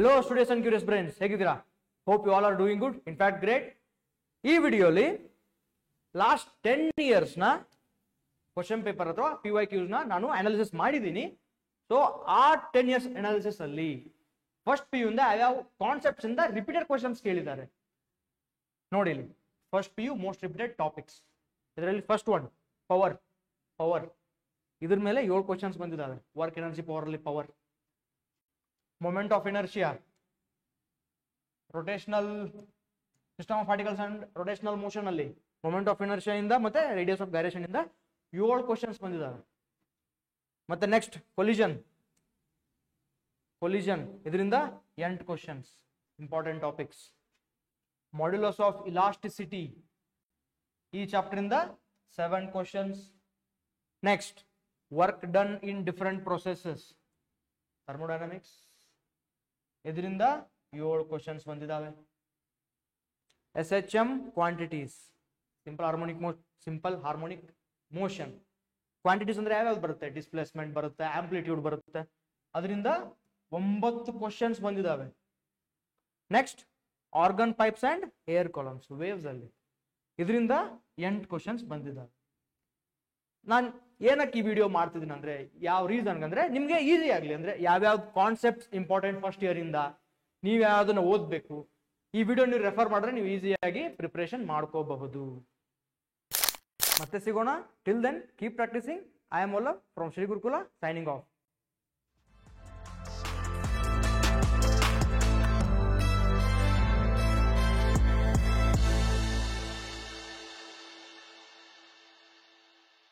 Hello students and curious brains, ಹೇಗಿದ್ದೀರಾ? Hope you all are doing good, in fact great. ಈ ವಿಡಿಯೋಲಿ last 10 years ನ question paper ಅಥವಾ PYQs ನ ನಾನು ಅನಾಲಿಸಿಸ್ ಮಾಡಿದ್ದೀನಿ. ಸೊ ಆ 10 years ಅನಾಲಿಸಿಸ್ ಅಲ್ಲಿ ಫಸ್ಟ್ PU ಇಂದ ಯಾವ ಕಾನ್ಸೆಪ್ಟ್ಸ್ ಇಂದ ರಿಪೀಟೆಡ್ ಕ್ವಶನ್ಸ್ ಕೇಳಿದ್ದಾರೆ ನೋಡಿ. ಇಲ್ಲಿ first PU most repeated topics. ಇದರಲ್ಲಿ ಫಸ್ಟ್ ಒನ್ ಪವರ್. ಇದ್ರ ಮೇಲೆ 7 ಕ್ವಶನ್ಸ್ ಬಂದಿದ್ದಾವೆ. ವರ್ಕ್ ಎನರ್ಜಿ ಪವರ್ ಅಲ್ಲಿ power, moment of inertia, rotational system of particles and rotational motion ಅಲ್ಲಿ ಮೊಮೆಂಟ್ ಆಫ್ ಇನರ್ಷಿಯಾ ಇಂದ ಮತ್ತೆ ರೇಡಿಯಸ್ ಆಫ್ ಗೈರೇಷನ್ ಇಂದ 7 ಕ್ವಶನ್ಸ್ ಬಂದಿದ್ದಾವೆ. ಮತ್ತೆ ನೆಕ್ಸ್ಟ್ ಕೊಲಿಷನ್ ಇದರಿಂದ 8 questions, important topics. Modulus of elasticity ಈ ಚಾಪ್ಟರ್ ಇಂದ 7 questions. Next work done in different processes, thermodynamics, ಇದರಿಂದ 7 ಕ್ವಶನ್ಸ್ ಬಂದಿದ್ದಾವೆ. SHM quantities, simple harmonic motion. Quantities ಅಂದ್ರೆ ಯಾವ್ಯಾವ್ದು ಬರುತ್ತೆ? ಡಿಸ್ಪ್ಲೇಸ್ಮೆಂಟ್ ಬರುತ್ತೆ, ಆಂಪ್ಲಿಟ್ಯೂಡ್ ಬರುತ್ತೆ, ಅದರಿಂದ 9 ಕ್ವಶನ್ಸ್ ಬಂದಿದ್ದಾವೆ. Next organ pipes and air columns, waves ಅಲ್ಲಿ, ಇದರಿಂದ 8 ಕ್ವಶನ್ಸ್ ಬಂದಿದ್ದಾವೆ. ನಾನು ಏನಕ್ಕೆ ಈ ವಿಡಿಯೋ ಮಾಡ್ತಿದ್ದೀನಿ ಅಂದ್ರೆ, ಯಾವ ರೀಸನ್ ಅಂದ್ರೆ ನಿಮ್ಗೆ ಈಸಿ ಆಗ್ಲಿ ಅಂದ್ರೆ, ಯಾವ್ಯಾವ್ದು ಕಾನ್ಸೆಪ್ಟ್ಸ್ ಇಂಪಾರ್ಟೆಂಟ್ ಫಸ್ಟ್ ಇಯರ್ ಇಂದ ನೀವು ಯಾವ್ದನ್ನ ಓದ್ಬೇಕು, ಈ ವಿಡಿಯೋ ನೀವು ರೆಫರ್ ಮಾಡಿದ್ರೆ ನೀವು ಈಸಿಯಾಗಿ ಪ್ರಿಪರೇಷನ್ ಮಾಡ್ಕೋಬಹುದು. ಮತ್ತೆ ಸಿಗೋಣ. Till then keep practising. I am Ola from Shri Gurukula, signing of.